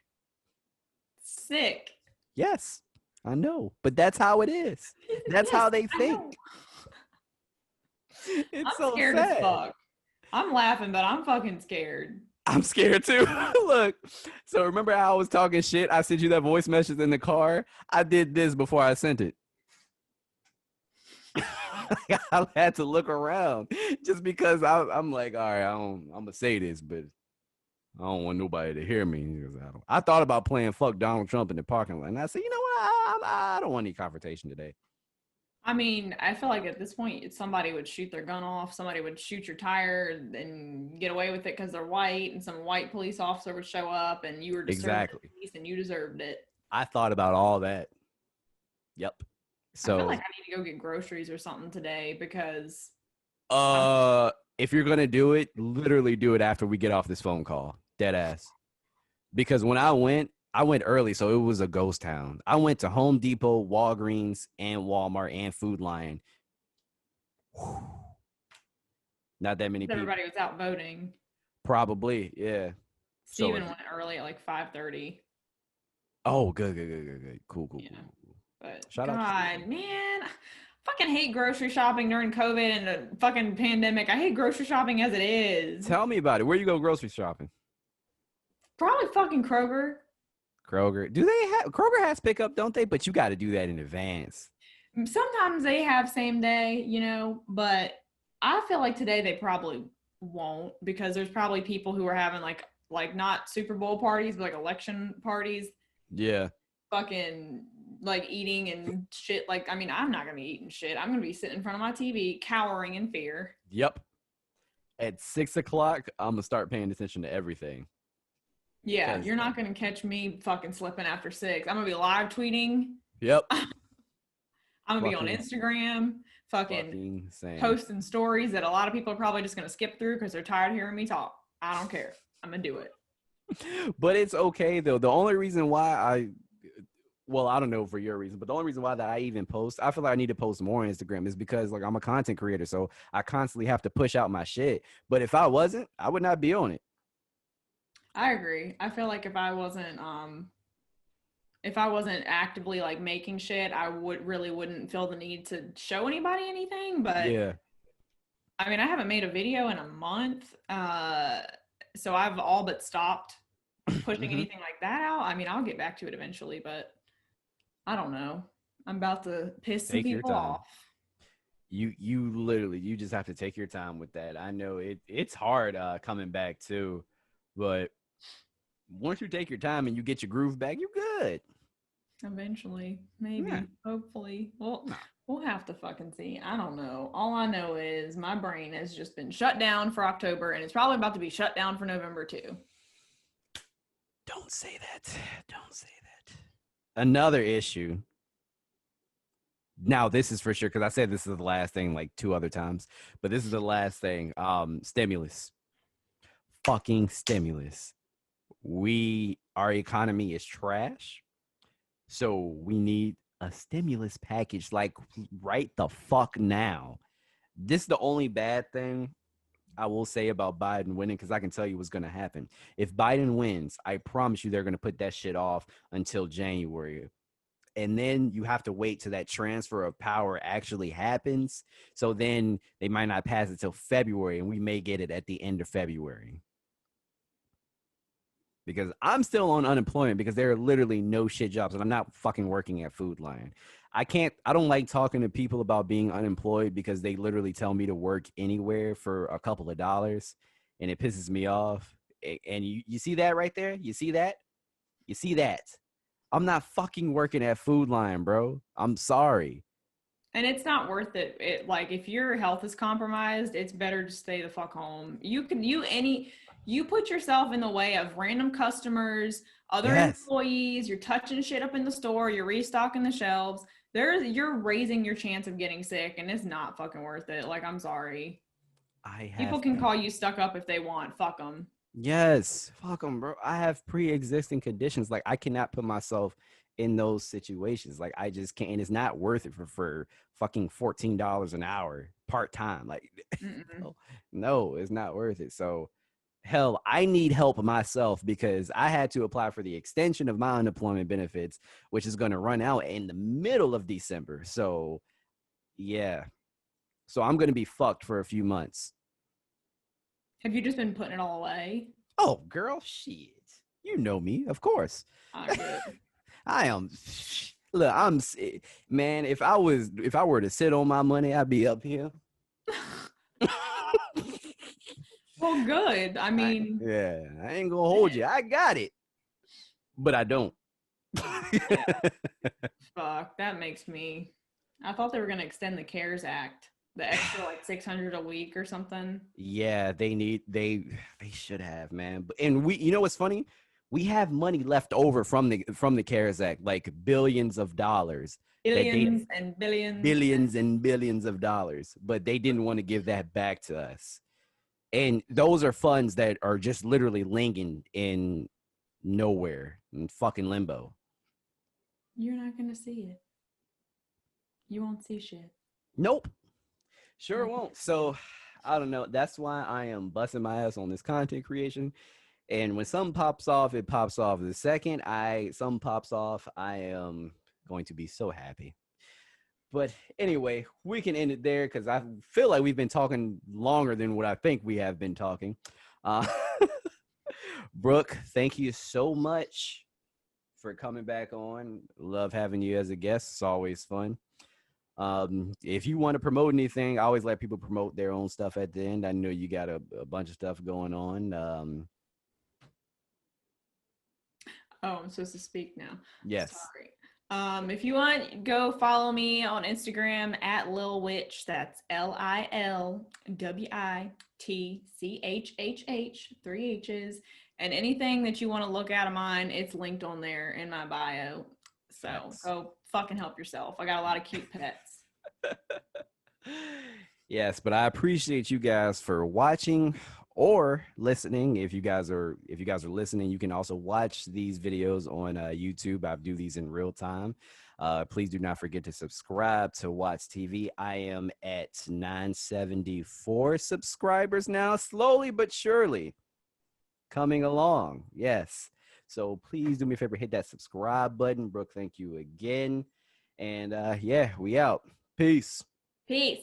Sick. Yes, I know, but that's how it is. That's Yes, how they I think. know. It's I'm so scared sad. as fuck. I'm laughing, but I'm fucking scared. I'm scared too. Look, so remember how I was talking shit? I sent you that voice message in the car. I did this before I sent it. I had to look around just because I'm like, all right, I'm gonna say this, but I don't want nobody to hear me. I thought about playing fuck Donald Trump in the parking lot, and I said, you know what? I don't want any confrontation today. I mean, I feel like at this point, somebody would shoot their gun off. Somebody would shoot your tire and get away with it because they're white, and some white police officer would show up, and you were disturbing Exactly. the peace, and you deserved it. I thought about all that. Yep. I feel So, like I need to go get groceries or something today because if you're gonna do it, literally do it after we get off this phone call. Dead ass. Because when I went early, so it was a ghost town. I went to Home Depot, Walgreens, and Walmart and Food Lion. Whew. Not that many people. everybody was out voting. Probably, yeah. Steven went early at like 5:30. Oh, good. Cool. Yeah. But Shout out to God, man, I fucking hate grocery shopping during COVID and the fucking pandemic. I hate grocery shopping as it is. Tell me about it. Where you go grocery shopping? Probably fucking Kroger. Kroger. Do they have Kroger has pickup, don't they? But you got to do that in advance. Sometimes they have same day, but I feel like today they probably won't because there's probably people who are having like not Super Bowl parties, but like election parties, Yeah. fucking like eating and shit. Like, I mean, I'm not gonna be eating shit. I'm gonna be sitting in front of my TV, cowering in fear. Yep. At 6 o'clock, I'm gonna start paying attention to everything. Yeah, Cause you're not gonna catch me fucking slipping after 6. I'm gonna be live tweeting. yep. I'm gonna be on Fucking Instagram, fucking fucking same. posting stories that a lot of people are probably just gonna skip through because they're tired of hearing me talk. I don't care. I'm gonna do it. But it's okay though. The only reason why well, I don't know for your reason, but the only reason why that I even post, I feel like I need to post more on Instagram is because like I'm a content creator, so I constantly have to push out my shit. But if I wasn't, I would not be on it. I agree. I feel like if I wasn't actively like making shit, I wouldn't feel the need to show anybody anything. But Yeah. I mean, I haven't made a video in a month, so I've all but stopped pushing Mhm. anything like that out. I mean, I'll get back to it eventually, but I don't know. I'm about to piss some Take your people time. off. You literally you just have to take your time with that. I know it's hard coming back too, but once you take your time and you get your groove back, you're good. Eventually, Yeah. maybe, hopefully. Well, No. we'll have to fucking see. I don't know. All I know is my brain has just been shut down for October and it's probably about to be shut down for November too. Don't say that. Don't say that. Another issue. Now this is for sure because I said this is the last thing like 2 other times, but this is the last thing. Stimulus. Fucking stimulus. Our economy is trash. So we need a stimulus package like right the fuck now. This is the only bad thing I will say about Biden winning because I can tell you what's going to happen. If Biden wins, I promise you they're going to put that shit off until January. And then you have to wait till that transfer of power actually happens. So then they might not pass it till February, and we may get it at the end of February. Because I'm still on unemployment because there are literally no shit jobs, and I'm not fucking working at Food Lion. I don't like talking to people about being unemployed because they literally tell me to work anywhere for a couple of dollars, and it pisses me off. And you see that right there? You see that? You see that? I'm not fucking working at Food Lion, bro. I'm sorry. And it's not worth it. It like if your health is compromised, it's better to stay the fuck home. You put yourself in the way of random customers, other Yes, employees, you're touching shit up in the store, you're restocking the shelves. You're raising your chance of getting sick and it's not fucking worth it. Like I'm sorry. I People have. can call you stuck up if they want. Fuck them. Yes, fuck them, bro. I have pre-existing conditions. Like I cannot put myself in those situations. Like I just can't. And it's not worth it for fucking $14 an hour part time. Like Mm-mm. no, no, it's not worth it. So hell, I need help myself because I had to apply for the extension of my unemployment benefits, which is going to run out in the middle of December. So yeah, so I'm going to be fucked for a few months. Have you just been putting it all away? Oh, girl, shit. You know me, of course. I get. I am. Look, man. If I were to sit on my money, I'd be up here. Well, good. I mean, Yeah, I ain't gonna hold you. I got it, but I don't. fuck, that makes me. I thought they were gonna extend the CARES Act, the extra like 600 a week or something. Yeah, they should have, man. And you know what's funny? We have money left over from the CARES Act, like billions of dollars that they Billions and billions. billions and billions of dollars, but they didn't want to give that back to us. And those are funds that are just literally lingering in nowhere in fucking limbo. You're not gonna see it. You won't see shit. Nope, sure won't. So I don't know. That's why I am busting my ass on this content creation. And when something pops off, it pops off. The second something pops off, I am going to be so happy. But anyway, we can end it there because I feel like we've been talking longer than what I think we have been talking. Uh, Brooke, thank you so much for coming back on. Love having you as a guest. It's always fun. If you want to promote anything, I always let people promote their own stuff at the end. I know you got a bunch of stuff going on. Oh, I'm supposed to speak now. Yes. Sorry. If you want, go follow me on Instagram at Lil Witch. That's LilWitchh, 3 H's. And anything that you want to look at of mine, it's linked on there in my bio. So Facts. go fucking help yourself. I got a lot of cute pets. Yes, but I appreciate you guys for watching or listening. If you guys are listening, you can also watch these videos on YouTube. I do these in real time. Please do not forget to subscribe to WattsTV. I am at 974 subscribers now, slowly but surely coming along. Yes. So please do me a favor, hit that subscribe button. Brooke, thank you again. And yeah, we out. Peace. Peace.